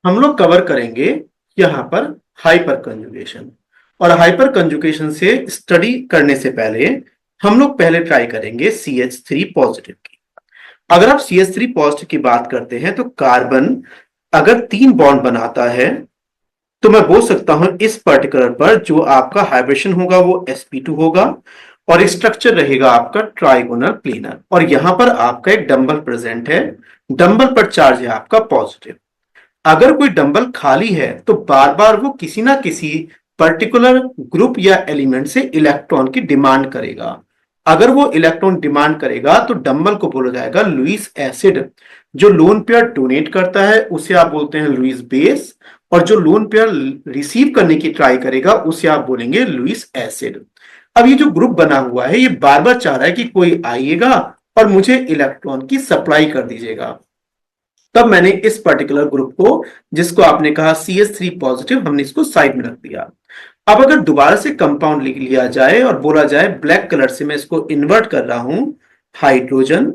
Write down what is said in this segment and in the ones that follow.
हम लोग कवर करेंगे यहाँ पर हाइपर कंजुगेशन। और हाइपर कंजुगेशन से स्टडी करने से पहले हम लोग पहले ट्राई करेंगे CH3 पॉजिटिव की। अगर आप CH3 पॉजिटिव की बात करते हैं तो कार्बन अगर 3 बॉन्ड बनाता है तो मैं बोल सकता हूं इस पर्टिकुलर पर जो आपका हाइब्रिडेशन होगा वो sp2 होगा, और स्ट्रक्चर रहेगा आपका ट्राइगोनल प्लेनर, और यहां पर आपका एक डंबल प्रेजेंट है। डंबल पर चार्ज है आपका पॉजिटिव। अगर कोई डंबल खाली है तो बार बार वो किसी ना किसी पर्टिकुलर ग्रुप या एलिमेंट से इलेक्ट्रॉन की डिमांड करेगा। अगर वो इलेक्ट्रॉन डिमांड करेगा तो डंबल को बोला जाएगा लुईस एसिड। जो लोन पेयर डोनेट करता है उसे आप बोलते हैं लुईस बेस, और जो लोन पेयर रिसीव करने की ट्राई करेगा उसे आप बोलेंगे लुईस एसिड। अब ये जो ग्रुप बना हुआ है ये बार बार चाह रहा है कि कोई आइएगा और मुझे इलेक्ट्रॉन की सप्लाई कर दीजिएगा। तब मैंने इस पर्टिकुलर ग्रुप को, जिसको आपने कहा CH3 पॉजिटिव, हमने इसको साइड में रख दिया। अब अगर दोबारा से कंपाउंड लिख लिया जाए और बोला जाए ब्लैक कलर से, मैं इसको इन्वर्ट कर रहा हूं, हाइड्रोजन,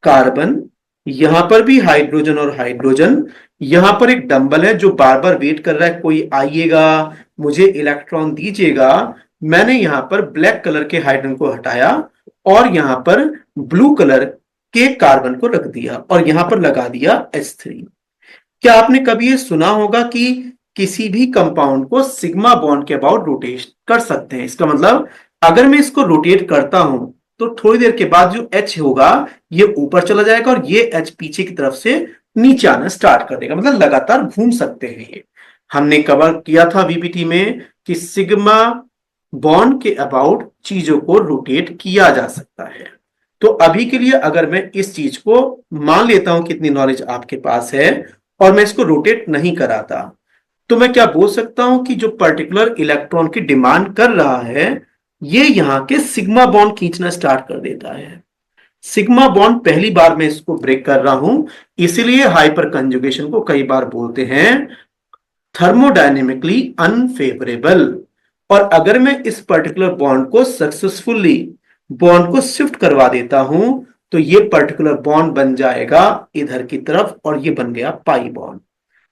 कार्बन, यहां पर भी हाइड्रोजन और हाइड्रोजन, यहां पर एक डंबल है जो बार बार वेट कर रहा है कोई आइएगा मुझे इलेक्ट्रॉन दीजिएगा। मैंने यहां पर ब्लैक कलर के हाइड्रोजन को हटाया और यहां पर ब्लू कलर के कार्बन को रख दिया और यहां पर लगा दिया H3। क्या आपने कभी ये सुना होगा कि किसी भी कंपाउंड को सिग्मा बॉन्ड के अबाउट रोटेट कर सकते हैं? इसका मतलब अगर मैं इसको रोटेट करता हूं तो थोड़ी देर के बाद जो H होगा ये ऊपर चला जाएगा और ये H पीछे की तरफ से नीचे आना स्टार्ट कर देगा, मतलब लगातार घूम सकते हैं ये। हमने कवर किया था VPT में कि सिग्मा बॉन्ड के अबाउट चीजों को रोटेट किया जा सकता है। तो अभी के लिए अगर मैं इस चीज को मान लेता हूं, कितनी नॉलेज आपके पास है, और मैं इसको रोटेट नहीं कराता, तो मैं क्या बोल सकता हूं कि जो पर्टिकुलर इलेक्ट्रॉन की डिमांड कर रहा है ये यहां के सिग्मा बॉन्ड खींचना स्टार्ट कर देता है। सिग्मा बॉन्ड पहली बार मैं इसको ब्रेक कर रहा हूं, इसीलिए हाइपर कंजुगेशन को कई बार बोलते हैं थर्मोडायनेमिकली अनफेवरेबल। और अगर मैं इस पर्टिकुलर बॉन्ड को सक्सेसफुली बॉन्ड को शिफ्ट करवा देता हूं तो ये पर्टिकुलर बॉन्ड बन जाएगा इधर की तरफ और ये बन गया पाई बॉन्ड।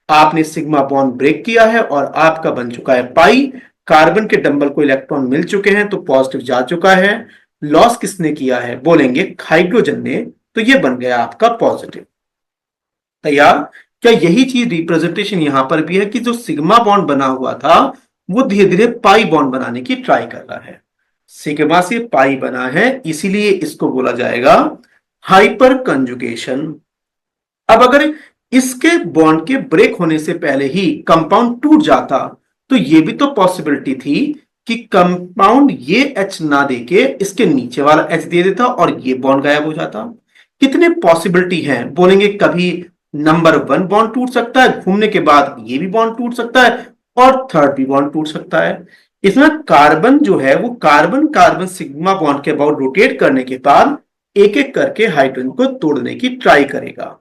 आपने सिग्मा बॉन्ड ब्रेक किया है और आपका बन चुका है पाई। कार्बन के डंबल को इलेक्ट्रॉन मिल चुके हैं तो पॉजिटिव जा चुका है। लॉस किसने किया है? बोलेंगे हाइड्रोजन ने, तो ये बन गया आपका पॉजिटिव। तैयार? क्या यही चीज रिप्रेजेंटेशन यहां पर भी है कि जो सिग्मा बॉन्ड बना हुआ था वो धीरे धीरे पाई बॉन्ड बनाने की ट्राई कर रहा है। सिग्मा से पाई बना है इसीलिए इसको बोला जाएगा हाइपर कंजुगेशन। अब अगर इसके बॉन्ड के ब्रेक होने से पहले ही कंपाउंड टूट जाता तो ये भी तो पॉसिबिलिटी थी कि कंपाउंड ये H ना देके इसके नीचे वाला H दे देता और ये बॉन्ड गायब हो जाता। कितने पॉसिबिलिटी हैं? बोलेंगे कभी नंबर 1 बॉन्ड टूट सकता है, घूमने के बाद ये भी बॉन्ड टूट सकता है और थर्ड भी बॉन्ड टूट सकता है। इसमें कार्बन जो है वो कार्बन कार्बन सिग्मा बॉन्ड के अबाउट रोटेट करने के बाद एक एक करके हाइड्रोजन को तोड़ने की ट्राई करेगा।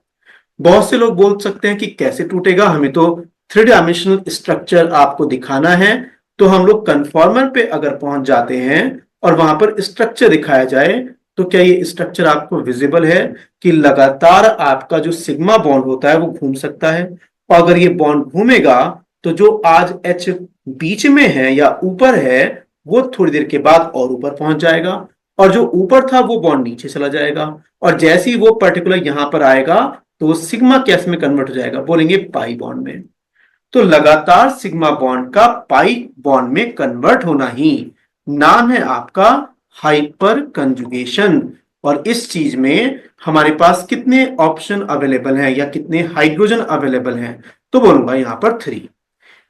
बहुत से लोग बोल सकते हैं कि कैसे टूटेगा, हमें तो 3 डायमेंशनल स्ट्रक्चर आपको दिखाना है। तो हम लोग कन्फॉर्मर पे अगर पहुंच जाते हैं और वहां पर स्ट्रक्चर दिखाया जाए तो क्या ये स्ट्रक्चर आपको विजिबल है कि लगातार आपका जो सिग्मा बॉन्ड होता है वो घूम सकता है, और अगर ये बॉन्ड घूमेगा तो जो आज H बीच में है या ऊपर है वो थोड़ी देर के बाद और ऊपर पहुंच जाएगा, और जो ऊपर था वो बॉन्ड नीचे चला जाएगा, और जैसे ही वो पर्टिकुलर यहां पर आएगा तो वो सिग्मा कैस में कन्वर्ट हो जाएगा? बोलेंगे पाई बॉन्ड में। तो लगातार सिग्मा बॉन्ड का पाई बॉन्ड में कन्वर्ट होना ही नाम है आपका हाइपर कंजुगेशन। और इस चीज में हमारे पास कितने ऑप्शन अवेलेबल हैं या कितने हाइड्रोजन अवेलेबल हैं? तो बोलूंगा यहां पर 3।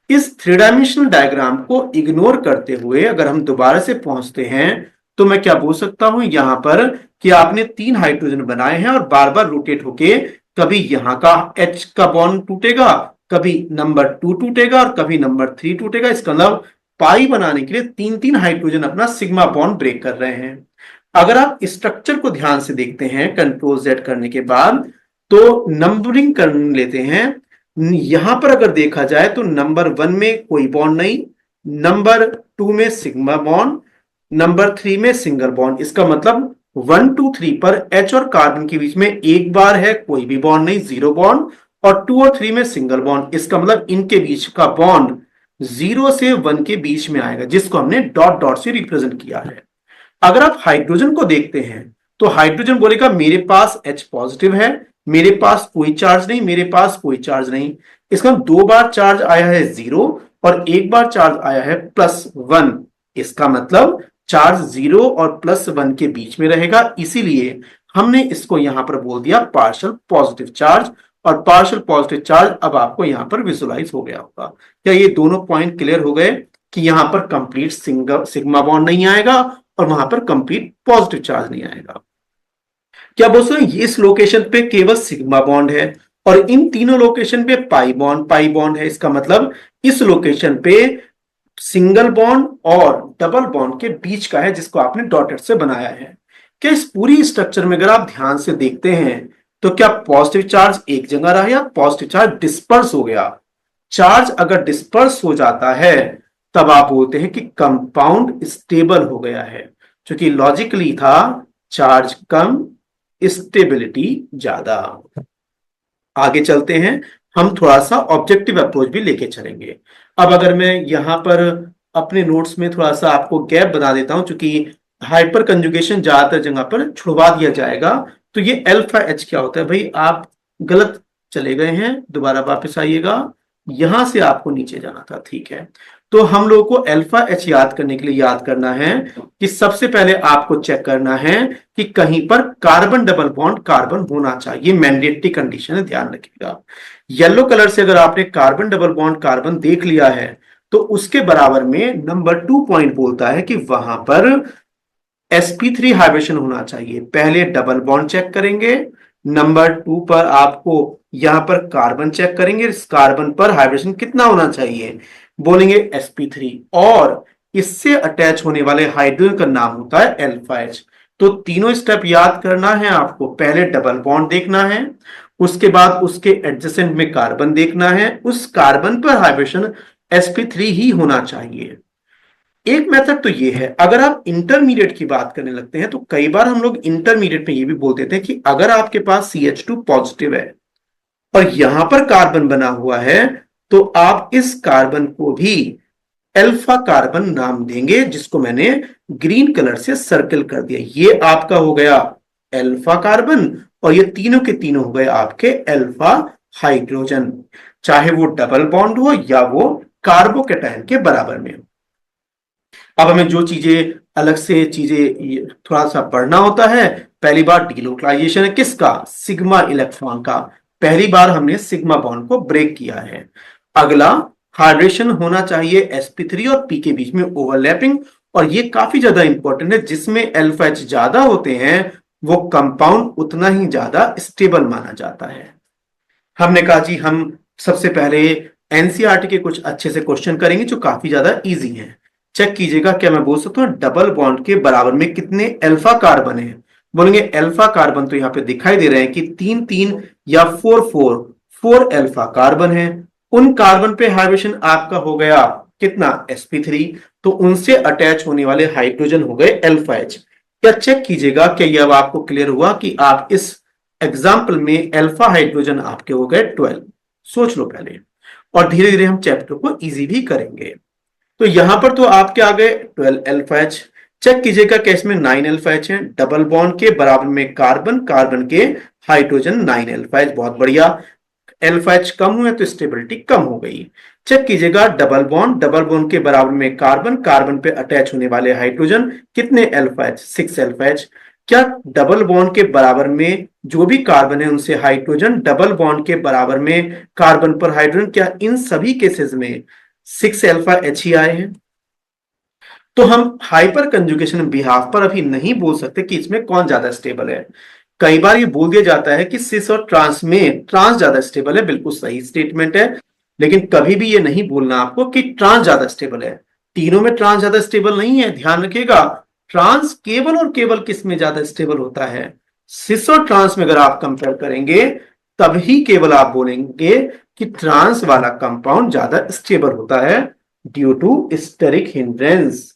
इस 3 डायमेंशनल डायग्राम को इग्नोर करते हुए अगर हम दोबारा से पहुंचते हैं तो मैं क्या बोल सकता हूं यहां पर कि आपने 3 हाइड्रोजन बनाए हैं और बार बार रोटेट होके कभी यहां का H का बॉन्ड टूटेगा, कभी नंबर 2 टूटेगा और कभी नंबर 3 टूटेगा। इसका मतलब पाई बनाने के लिए 3 हाइड्रोजन अपना सिग्मा बॉन्ड ब्रेक कर रहे हैं। अगर आप स्ट्रक्चर को ध्यान से देखते हैं कंट्रोल Z करने के बाद तो नंबरिंग कर लेते हैं। यहां पर अगर देखा जाए तो नंबर 1 में कोई बॉन्ड नहीं, नंबर 2 में सिग्मा बॉन्ड, नंबर 3 में सिंगल बॉन्ड। इसका मतलब 1 2 3 पर H और कार्बन के बीच में एक बार है कोई भी बॉन्ड नहीं, जीरो बॉन्ड, और 2 और 3 में सिंगल बॉन्ड। इसका मतलब इनके बीच का बॉन्ड 0 से 1 के बीच में आएगा, जिसको हमने डॉट डॉट से रिप्रेजेंट किया है। अगर आप हाइड्रोजन को देखते हैं तो हाइड्रोजन बोलेगा मेरे पास H पॉजिटिव है, मेरे पास कोई चार्ज नहीं, मेरे पास कोई चार्ज नहीं। इसका 2 बार चार्ज आया है 0 और 1 बार चार्ज आया है +1। इसका मतलब चार्ज 0 और +1 के बीच में रहेगा, इसीलिए हमने इसको यहां पर बोल दिया पार्शियल पॉजिटिव चार्ज। और पार्शियल पॉजिटिव चार्ज अब आपको यहां पर विजुलाइज हो गया होगा। क्या ये दोनों पॉइंट क्लियर हो गए कि यहां पर कंप्लीट सिग्मा बॉन्ड नहीं आएगा और वहां पर कंप्लीट पॉजिटिव चार्ज नहीं आएगा? क्या दोस्तों इस लोकेशन पे केवल सिग्मा बॉन्ड है और इन तीनों लोकेशन पे पाई बॉन्ड है। इसका मतलब इस लोकेशन पे सिंगल बॉन्ड और डबल बॉन्ड के बीच का है, जिसको आपने डॉटेड से बनाया है। क्या इस पूरी स्ट्रक्चर में अगर आप ध्यान से देखते हैं तो क्या पॉजिटिव चार्ज एक जगह रहा या पॉजिटिव चार्ज डिस्पर्स हो गया? चार्ज अगर डिस्पर्स हो जाता है तब आप बोलते हैं कि कंपाउंड स्टेबल हो गया है, क्योंकि लॉजिकली था चार्ज कम स्टेबिलिटी ज्यादा। आगे चलते हैं, हम थोड़ा सा ऑब्जेक्टिव अप्रोच भी लेके चलेंगे। अब अगर मैं यहां पर अपने नोट्स में थोड़ा सा आपको गैप बना देता हूं, क्योंकि हाइपर कंजुगेशन ज्यादातर जगह पर छुड़वा दिया जाएगा। तो ये अल्फा एच क्या होता है भाई? आप गलत चले गए हैं, दोबारा वापस आइएगा। यहां से आपको नीचे जाना था, ठीक है। तो हम लोगों को अल्फा एच याद करने के लिए याद करना है कि सबसे पहले आपको चेक करना है कि कहीं पर कार्बन डबल बॉन्ड कार्बन होना चाहिए। मैंडेटरी कंडीशन है, ध्यान रखिएगा। येलो कलर से अगर आपने कार्बन डबल बॉन्ड कार्बन देख लिया है तो उसके बराबर में नंबर 2 पॉइंट बोलता है कि वहां पर sp3 हाइब्रिडेशन होना चाहिए। पहले डबल बॉन्ड चेक करेंगे, नंबर 2 पर आपको यहां पर कार्बन चेक करेंगे, इस कार्बन पर हाइब्रिडेशन कितना होना चाहिए, बोलेंगे sp3। और इससे अटैच होने वाले हाइड्रोजन का नाम होता है अल्फा एच। तो तीनों स्टेप याद करना है आपको। पहले डबल बॉन्ड देखना है, उसके बाद उसके एडजेसेंट में कार्बन देखना है, उस कार्बन पर हाइब्रिडेशन sp3 ही होना चाहिए। एक मेथड तो ये है। अगर आप इंटरमीडिएट की बात करने लगते हैं तो कई बार हम लोग इंटरमीडिएट में ये भी बोल देते हैं कि अगर आपके पास CH2 पॉजिटिव है और यहां पर कार्बन बना हुआ है तो आप इस कार्बन को भी अल्फा कार्बन नाम देंगे, जिसको मैंने ग्रीन कलर से सर्कल कर दिया। ये आपका हो गया अल्फा कार्बन और ये तीनों के तीनों हो गए आपके अल्फा हाइड्रोजन, चाहे वो डबल बॉन्ड हो या वो कार्बोकेटायन के बराबर में हो। अब हमें जो चीजें अलग से चीजें थोड़ा सा पढ़ना होता है, पहली बार डीलोकलाइजेशन है किसका? सिग्मा इलेक्ट्रॉन का। पहली बार हमने सिग्मा बॉन्ड को ब्रेक किया है। अगला हाइड्रेशन होना चाहिए sp3 और p के बीच में ओवरलैपिंग, और ये काफी ज्यादा इंपॉर्टेंट है। जिसमें अल्फा एच ज्यादा होते हैं वो कंपाउंड उतना ही ज्यादा स्टेबल माना जाता है। हमने कहा जी हम सबसे पहले एनसीईआरटी के कुछ अच्छे से क्वेश्चन करेंगे जो काफी ज्यादा इजी हैं। चेक कीजिएगा, क्या मैं बोल सकता हूं डबल बॉन्ड के बराबर में कितने अल्फा कार्बन है? बोलेंगे अल्फा कार्बन तो यहां पे दिखाई दे रहे हैं कि 3 3 या 4 अल्फा कार्बन है। उन कार्बन पे हाइब्रिडेशन आपका हो गया कितना? sp3। तो उनसे अटैच होने वाले हाइड्रोजन हो गए अल्फा एच। क्या चेक कीजिएगा, क्या यह अब आपको क्लियर हुआ कि आप इस एग्जाम्पल में अल्फा हाइड्रोजन आपके हो गए 12? सोच लो पहले, और धीरे धीरे हम चैप्टर को इजी भी करेंगे। तो यहां पर तो आपके आ गए 12 अल्फा एच। चेक कीजिएगा कि इसमें 9 अल्फा एच है। डबल बॉन्ड के बराबर में कार्बन, कार्बन के हाइड्रोजन 9 अल्फा एच। बहुत बढ़िया। अल्फा एच कम हुए तो स्टेबिलिटी कम हो गई। चेक कीजिएगा डबल बॉन्ड, डबल बॉन्ड के बराबर में कार्बन, कार्बन पे अटैच होने वाले हाइड्रोजन कितने अल्फा एच? 6 alpha H. क्या डबल बॉन्ड के बराबर में जो भी कार्बन है उनसे हाइड्रोजन, डबल बॉन्ड के बराबर में कार्बन पर हाइड्रोजन, क्या इन सभी केसेस में 6 अल्फा एच ही आए हैं? तो हम हाइपर कंजुगेशन बिहाफ पर अभी नहीं बोल सकते कि इसमें कौन ज्यादा स्टेबल है। कई बार ये बोल दिया जाता है कि सिस और ट्रांस में ट्रांस ज्यादा स्टेबल है, बिल्कुल सही स्टेटमेंट है। लेकिन कभी भी ये नहीं बोलना आपको कि ट्रांस ज्यादा स्टेबल है। तीनों में ट्रांस ज्यादा स्टेबल नहीं है, ध्यान रखिएगा। ट्रांस केवल और केवल किस में ज्यादा स्टेबल होता है? सिस और ट्रांस में अगर आप कंपेयर करेंगे तभी केवल आप बोलेंगे कि ट्रांस वाला कंपाउंड ज्यादा स्टेबल होता है ड्यू टू स्टेरिक हिंड्रेंस।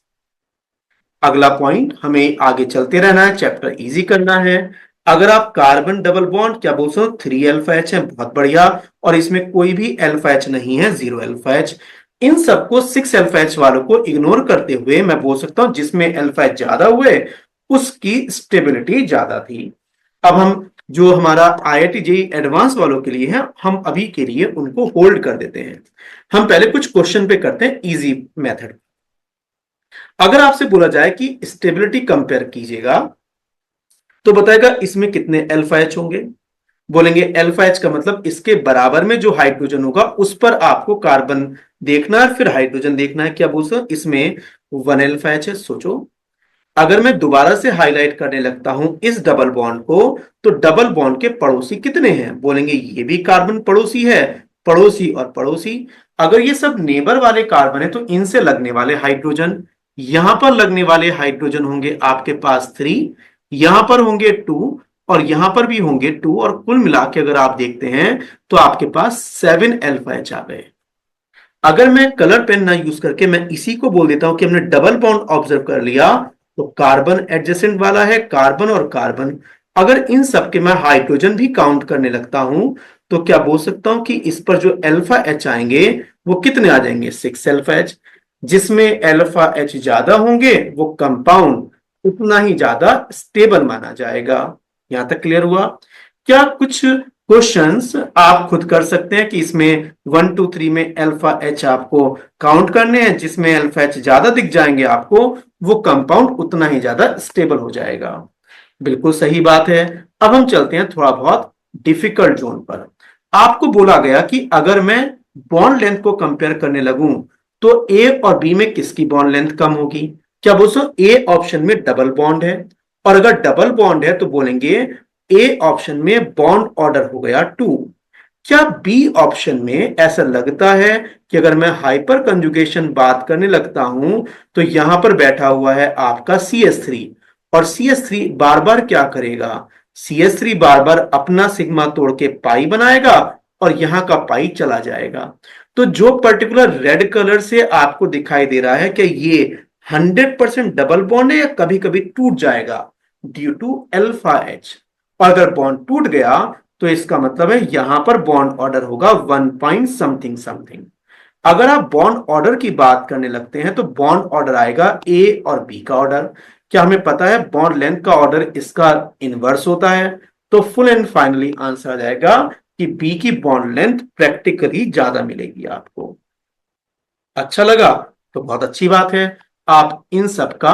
अगला पॉइंट, हमें आगे चलते रहना है, चैप्टर इजी करना है। अगर आप कार्बन डबल बॉन्ड क्या बोल सकते हो 3 अल्फा H है, बहुत बढ़िया, और इसमें कोई भी अल्फा H नहीं है, 0 अल्फा H। इन सबको 6 अल्फा H वालों को इग्नोर करते हुए मैं बोल सकता हूं जिसमें अल्फा H ज्यादा हुए उसकी स्टेबिलिटी ज्यादा थी। अब हम जो हमारा IIT जेईई एडवांस वालों के लिए है, हम अभी के लिए उनको होल्ड कर देते हैं। हम पहले कुछ क्वेश्चन पे करते हैं इजी मेथड। अगर आपसे बोला जाए कि स्टेबिलिटी कंपेयर कीजिएगा तो बताएगा इसमें कितने अल्फा H होंगे। बोलेंगे अल्फा H का मतलब इसके बराबर में जो हाइड्रोजन होगा उस पर आपको कार्बन देखना है, फिर हाइड्रोजन देखना है। क्या बोल सकते इसमें 1 अल्फा H है। सोचो, अगर मैं दोबारा से हाईलाइट करने लगता हूं इस डबल बॉन्ड को, तो डबल बॉन्ड के पड़ोसी कितने हैं? बोलेंगे ये भी कार्बन पड़ोसी है, पड़ोसी और पड़ोसी। अगर ये सब नेबर वाले कार्बन है तो इनसे लगने वाले हाइड्रोजन, यहां पर लगने वाले हाइड्रोजन होंगे आपके पास 3, यहां पर होंगे 2, और यहां पर भी होंगे 2, और कुल मिला के अगर आप देखते हैं तो आपके पास 7 अल्फा H आ गए। अगर मैं कलर पेन ना यूज करके मैं इसी को बोल देता हूं कि हमने डबल बॉन्ड ऑब्जर्व कर लिया, तो कार्बन एडजेसेंट वाला है, कार्बन और कार्बन। अगर इन सब के मैं हाइड्रोजन भी काउंट करने लगता हूं तो क्या बोल सकता हूं कि इस पर जो अल्फा H आएंगे वो कितने आ जाएंगे? 6 अल्फा H। जिसमें अल्फा H ज्यादा होंगे वो कंपाउंड उतना ही ज्यादा स्टेबल माना जाएगा। यहां तक क्लियर हुआ? क्या कुछ क्वेश्चंस आप खुद कर सकते हैं कि इसमें 1 2 3 में अल्फा H आपको काउंट करने हैं, जिसमें अल्फा H ज्यादा दिख जाएंगे आपको वो कंपाउंड उतना ही ज्यादा स्टेबल हो जाएगा। बिल्कुल सही बात है। अब हम चलते हैं थोड़ा बहुत डिफिकल्ट जोन पर। आपको बोला गया कि अगर मैं बॉन्ड लेंथ को कंपेयर करने लगूं तो ए और बी में किसकी बॉन्ड लेंथ कम होगी? क्या बोलो, ए ऑप्शन में डबल बॉन्ड है, और अगर डबल बॉन्ड है तो बोलेंगे ए ऑप्शन में बॉन्ड ऑर्डर हो गया 2। क्या बी ऑप्शन में ऐसा लगता है कि अगर मैं हाइपर कंजुगेशन बात करने लगता हूं तो यहां पर बैठा हुआ है आपका CH3, और CH3 बार बार क्या करेगा? CH3 बार बार अपना सिग्मा तोड़ के पाई बनाएगा और यहां का पाई चला जाएगा। तो जो पर्टिकुलर रेड कलर से आपको दिखाई दे रहा है कि ये 100% डबल बॉन्ड है या कभी कभी टूट जाएगा ड्यू टू अल्फा H। और अगर बॉन्ड टूट गया तो इसका मतलब है यहां पर बॉन्ड ऑर्डर होगा 1 पॉइंट समथिंग समथिंग। अगर आप बॉन्ड ऑर्डर की बात करने लगते हैं तो बॉन्ड ऑर्डर आएगा ए और बी का ऑर्डर। क्या हमें पता है बॉन्ड लेंथ का ऑर्डर इसका इनवर्स होता है? तो फुल एंड फाइनली आंसर आ जाएगा कि बी की बॉन्ड लेंथ प्रैक्टिकली ज्यादा मिलेगी आपको। अच्छा लगा तो बहुत अच्छी बात है, आप इन सब का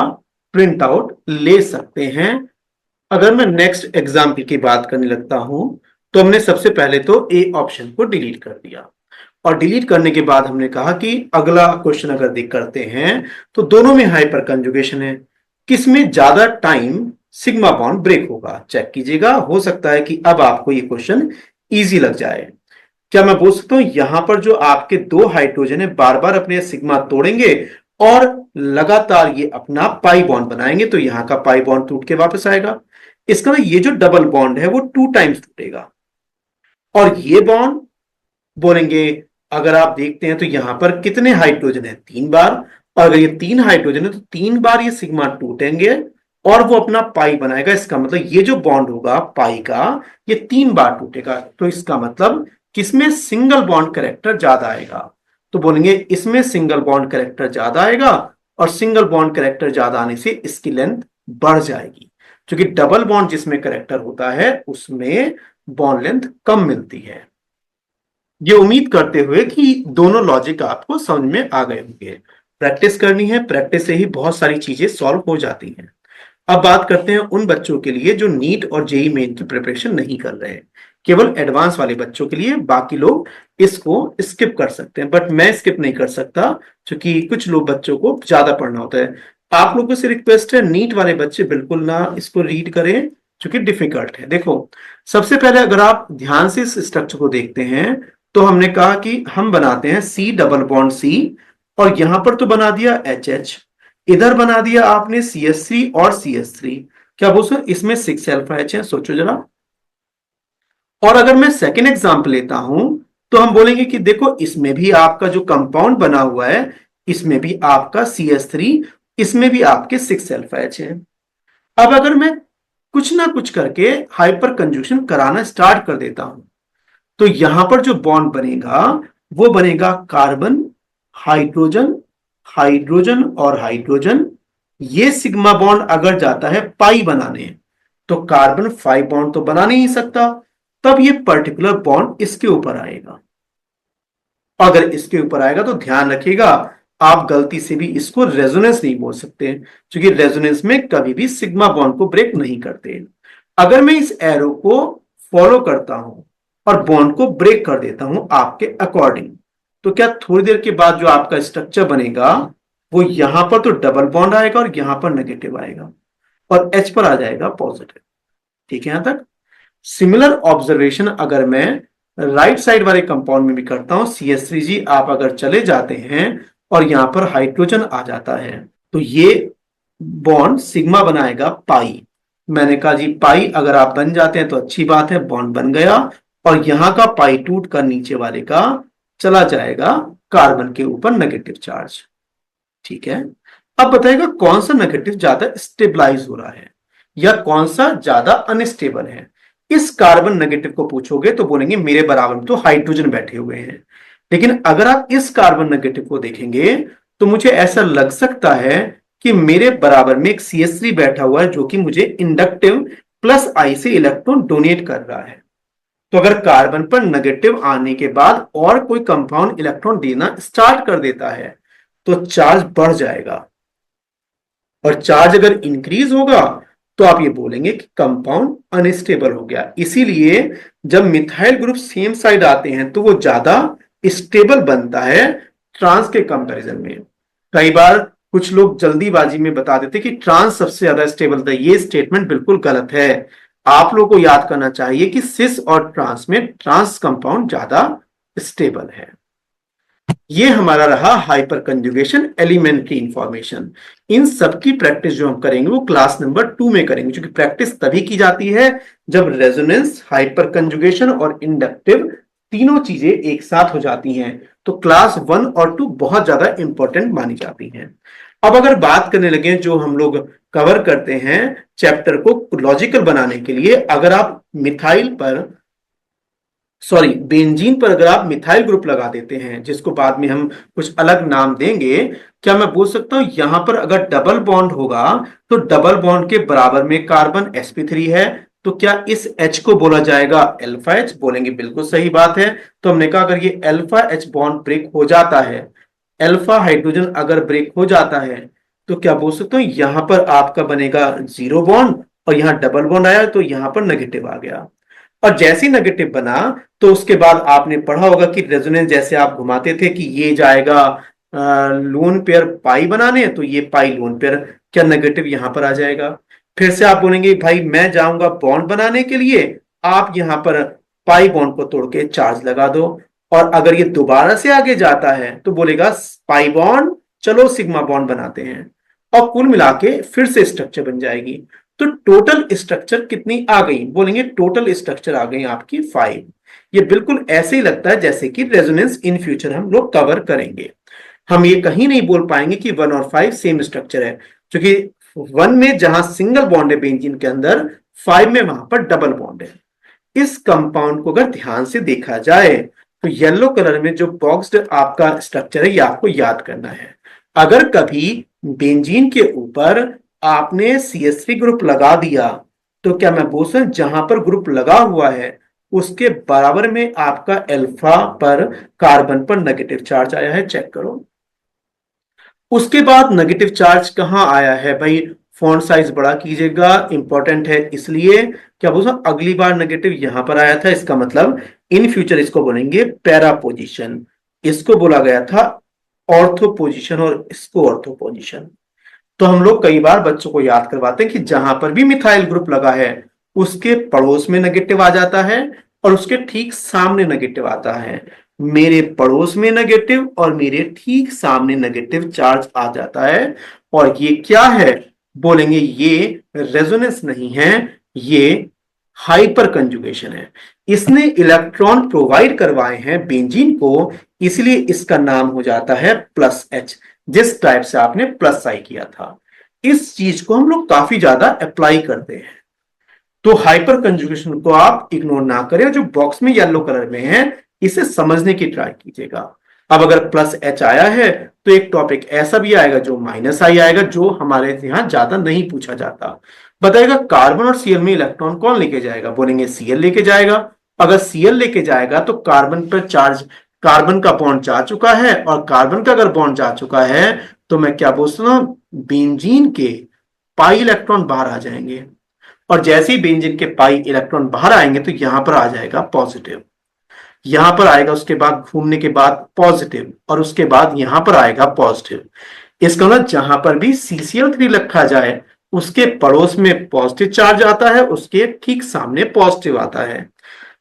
प्रिंट आउट ले सकते हैं। अगर मैं नेक्स्ट एग्जाम्पल की बात करने लगता हूं तो हमने सबसे पहले तो ए ऑप्शन को डिलीट कर दिया, और डिलीट करने के बाद हमने कहा कि अगला क्वेश्चन अगर देख करते हैं तो दोनों में हाइपर कंजुगेशन है, किसमें ज्यादा टाइम सिग्मा बॉन्ड ब्रेक होगा? चेक कीजिएगा, हो सकता है कि अब आपको ये क्वेश्चन इजी लग जाए। क्या मैं बोल सकता हूं यहां पर जो आपके दो हाइड्रोजन है बार बार अपने सिग्मा तोड़ेंगे और लगातार ये अपना पाई बॉन्ड बनाएंगे, तो यहां का पाई बॉन्ड टूट के वापस आएगा। इसका मतलब ये जो डबल बॉन्ड है वो 2 टाइम्स टूटेगा। और ये बॉन्ड बोलेंगे, अगर आप देखते हैं तो यहां पर कितने हाइड्रोजन है? 3 बार। और अगर ये 3 हाइड्रोजन है तो 3 बार ये सिग्मा टूटेंगे और वो अपना पाई बनाएगा। इसका मतलब ये जो बॉन्ड होगा पाई का ये 3 बार टूटेगा, तो इसका मतलब किसमें सिंगल बॉन्ड कैरेक्टर ज्यादा आएगा? तो बोलेंगे इसमें सिंगल बॉन्ड कैरेक्टर ज्यादा आएगा, और सिंगल बॉन्ड कैरेक्टर ज्यादा आने से इसकी लेंथ बढ़ जाएगी, क्योंकि डबल बॉन्ड जिसमें कैरेक्टर होता है उसमें बॉन्ड लेंथ कम मिलती है। ये उम्मीद करते हुए कि दोनों लॉजिक आपको समझ में आ गए होंगे। प्रैक्टिस करनी है, प्रैक्टिस से ही बहुत सारी चीजें सॉल्व हो जाती हैं। अब बात करते हैं उन बच्चों के लिए जो नीट और जेई मेन की प्रिपरेशन नहीं कर रहे हैं, केवल एडवांस वाले बच्चों के लिए। बाकी लोग इसको स्किप कर सकते हैं, बट मैं स्किप नहीं कर सकता क्योंकि कुछ लोग बच्चों को ज्यादा पढ़ना होता है। आप लोगों से रिक्वेस्ट है, नीट वाले बच्चे बिल्कुल ना इसको रीड करें क्योंकि डिफिकल्ट है। देखो, सबसे पहले अगर आप ध्यान से इस स्ट्रक्चर को देखते हैं तो हमने कहा कि हम बनाते हैं C डबल बॉन्ड C, और यहां पर तो बना दिया HH, इधर बना दिया आपने CH3 और CH3। क्या बोल सो इसमें 6 अल्फा H है? सोचो जरा। और अगर मैं सेकेंड एग्जाम्पल लेता हूं तो हम बोलेंगे कि देखो इसमें भी आपका जो कंपाउंड बना हुआ है इसमें भी आपका CH3, इसमें भी आपके 6 अल्फा H है। अब अगर मैं कुछ ना कुछ करके हाइपर कंजुगेशन कराना स्टार्ट कर देता हूं। तो यहां पर जो बॉन्ड बनेगा वो बनेगा कार्बन, हाइड्रोजन, हाइड्रोजन और हाइड्रोजन। ये सिग्मा बॉन्ड अगर जाता है पाई बनाने, तो कार्बन 5 बॉन्ड तो बना नहीं सकता, तब ये पर्टिकुलर बॉन्ड इसके ऊपर आएगा। अगर इसके ऊपर आएगा तो ध्यान रखिएगा, आप गलती से भी इसको रेजोनेंस नहीं बोल सकते, क्योंकि रेजोनेंस में कभी भी सिग्मा बॉन्ड को ब्रेक नहीं करते। अगर मैं इस एरो को फॉलो करता हूं और बॉन्ड को ब्रेक कर देता हूं आपके अकॉर्डिंग, तो क्या थोड़ी देर के बाद जो आपका स्ट्रक्चर बनेगा वो यहां पर तो डबल बॉन्ड आएगा और यहां पर नेगेटिव आएगा और H पर आ जाएगा पॉजिटिव। ठीक है यहां तक। सिमिलर ऑब्जर्वेशन अगर मैं राइट साइड वाले कंपाउंड में भी करता हूं, CH3G आप अगर चले जाते हैं और यहां पर हाइड्रोजन आ जाता है, तो ये बॉन्ड सिग्मा बनाएगा पाई। मैंने कहा जी पाई अगर आप बन जाते हैं तो अच्छी बात है, बॉन्ड बन गया और यहां का पाई टूट कर नीचे वाले का चला जाएगा कार्बन के ऊपर नेगेटिव चार्ज। ठीक है। अब बताइएगा कौन सा नेगेटिव ज्यादा स्टेबलाइज हो रहा है या कौन सा ज्यादा अनस्टेबल है। इस कार्बन नेगेटिव को पूछोगे तो बोलेंगे मेरे बराबर में तो हाइड्रोजन बैठे हुए हैं। लेकिन अगर आप इस कार्बन नेगेटिव को देखेंगे तो मुझे ऐसा लग सकता है कि मेरे बराबर में एक CH3 बैठा हुआ है जो कि मुझे इंडक्टिव प्लस आई से इलेक्ट्रॉन डोनेट कर रहा है। तो अगर कार्बन पर नेगेटिव आने के बाद और कोई कंपाउंड इलेक्ट्रॉन देना स्टार्ट कर देता है तो चार्ज बढ़ जाएगा, और चार्ज अगर इंक्रीज होगा तो आप ये बोलेंगे कि कंपाउंड अनस्टेबल हो गया। इसीलिए जब मिथाइल ग्रुप सेम साइड आते हैं तो वो ज्यादा स्टेबल बनता है ट्रांस के कंपैरिजन में। कई बार कुछ लोग जल्दीबाजी में बता देते कि ट्रांस सबसे ज्यादा स्टेबल था, ये स्टेटमेंट बिल्कुल गलत है। आप लोगों को याद करना चाहिए कि सिस और ट्रांस में ट्रांस कंपाउंड ज्यादा स्टेबल है। ये हमारा रहा हाइपर कंजुगेशन एलिमेंट्री इंफॉर्मेशन। इन सब की प्रैक्टिस जो हम करेंगे वो क्लास नंबर 2 में करेंगे, क्योंकि प्रैक्टिस तभी की जाती है जब रेजोनेंस, हाइपर कंजुगेशन और इंडक्टिव तीनों चीजें एक साथ हो जाती हैं। तो क्लास 1 और 2 बहुत ज्यादा इंपॉर्टेंट मानी जाती हैं। अब अगर बात करने लगे जो हम लोग कवर करते हैं चैप्टर को लॉजिकल बनाने के लिए, अगर आप मिथाइल पर बेंजीन पर अगर आप मिथाइल ग्रुप लगा देते हैं, जिसको बाद में हम कुछ अलग नाम देंगे, क्या मैं बोल सकता हूं यहां पर अगर डबल बॉन्ड होगा तो डबल बॉन्ड के बराबर में कार्बन sp3 है, तो क्या इस H को बोला जाएगा अल्फा H? बोलेंगे बिल्कुल सही बात है। तो हमने कहा अगर ये अल्फा H बॉन्ड ब्रेक हो जाता है, अल्फा हाइड्रोजन अगर ब्रेक हो जाता है, तो क्या बोल सकते हो यहां पर आपका बनेगा जीरो बॉन्ड और यहां डबल बॉन्ड आया तो यहां पर नेगेटिव आ गया। और जैसे ही नेगेटिव बना तो उसके बाद आपने पढ़ा होगा कि रेजोनेंस जैसे आप घुमाते थे कि ये जाएगा लोन पेयर पाई बनाने, तो ये पाई लोन पेयर क्या नेगेटिव यहां पर आ जाएगा। फिर से आप बोलेंगे भाई मैं जाऊंगा बॉन्ड बनाने के लिए, आप यहां पर पाई बॉन्ड को तोड़ के चार्ज लगा दो, और अगर ये दोबारा से आगे जाता है तो बोलेगा पाई बॉन्ड, चलो सिग्मा बॉन्ड बनाते हैं, और कुल मिला के फिर से स्ट्रक्चर बन जाएगी। तो टोटल स्ट्रक्चर कितनी आ गई? बोलेंगे टोटल स्ट्रक्चर आ गई आपकी 5। ये बिल्कुल ऐसे ही लगता है जैसे कि रेजोनेंस इन फ्यूचर हम लोग कवर करेंगे। हम ये कहीं नहीं बोल पाएंगे कि 1 और 5 सेम स्ट्रक्चर है, क्योंकि 1 में जहां सिंगल बॉन्ड है बेंजीन के अंदर, 5 में वहां पर डबल बॉन्ड है। इस कंपाउंड को अगर ध्यान से देखा जाए तो येलो कलर में जो बॉक्स्ड आपका स्ट्रक्चर है ये आपको याद करना है। अगर कभी बेंजीन के ऊपर आपने CH3 ग्रुप लगा दिया तो क्या मैं बोल सकता जहां पर ग्रुप लगा हुआ है उसके बराबर में आपका अल्फा पर कार्बन पर नेगेटिव चार्ज आया है, चेक करो। उसके बाद नेगेटिव चार्ज कहां आया है भाई? फॉन्ट साइज बड़ा कीजिएगा, इंपॉर्टेंट है। इसलिए क्या बोल सकता अगली बार नेगेटिव यहां पर आया था, इसका मतलब इन फ्यूचर इसको बोलेंगे पैरा पोजिशन, इसको बोला गया था ऑर्थो पोजिशन और इसको ऑर्थो पोजिशन। तो हम लोग कई बार बच्चों को याद करवाते हैं कि जहां पर भी मिथाइल ग्रुप लगा है उसके पड़ोस में नेगेटिव आ जाता है और उसके ठीक सामने नेगेटिव आता है। मेरे पड़ोस में नेगेटिव और मेरे ठीक सामने नेगेटिव चार्ज आ जाता है, और ये क्या है? बोलेंगे ये रेजोनेंस नहीं है, ये हाइपर कंजुगेशन है। इसने इलेक्ट्रॉन प्रोवाइड करवाए हैं बेंजीन को, इसलिए इसका नाम हो जाता है प्लस H, जिस टाइप से आपने प्लस आई किया था। इस चीज को हम लोग काफी ज्यादा अप्लाई करते हैं। तो हाइपर कंजुगेशन को आप इग्नोर ना करें, जो बॉक्स में येलो कलर में है इसे समझने की ट्राई कीजिएगा। अब अगर प्लस एच आया है तो एक टॉपिक ऐसा भी आएगा जो माइनस आई आएगा, जो हमारे यहां ज्यादा नहीं पूछा जाता। बताएगा कार्बन और सीएल में इलेक्ट्रॉन कौन लेके जाएगा, बोलेंगे सीएल लेके जाएगा। अगर सीएल लेके जाएगा तो कार्बन पर चार्ज, कार्बन का बॉन्ड जा चुका है, और कार्बन का अगर बॉन्ड जा चुका है तो मैं क्या बोलता हूँ, बेंजीन के पाई इलेक्ट्रॉन बाहर आ जाएंगे। और जैसे ही बेंजीन के पाई इलेक्ट्रॉन बाहर आएंगे तो यहां पर आ जाएगा पॉजिटिव, यहां पर आएगा, उसके बाद घूमने के बाद पॉजिटिव, और उसके बाद यहां पर आएगा पॉजिटिव। इसका मतलब जहां पर भी CCl3 रखा जाए उसके पड़ोस में पॉजिटिव चार्ज आता है, उसके ठीक सामने पॉजिटिव आता है।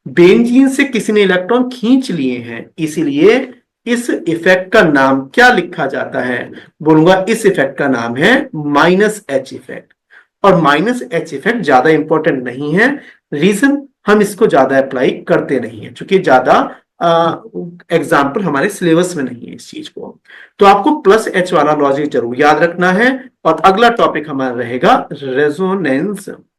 बेंजीन से किसी ने इलेक्ट्रॉन खींच लिए हैं, इसीलिए इस इफेक्ट का नाम क्या लिखा जाता है, बोलूंगा इस इफेक्ट का नाम है माइनस एच इफेक्ट। और माइनस एच इफेक्ट ज्यादा इंपॉर्टेंट नहीं है, रीजन हम इसको ज्यादा अप्लाई करते नहीं है, क्योंकि ज्यादा एग्जाम्पल हमारे सिलेबस में नहीं है इस चीज को। तो आपको प्लस एच वाला लॉजिक जरूर याद रखना है। और अगला टॉपिक हमारा रहेगा रेजोनेंस।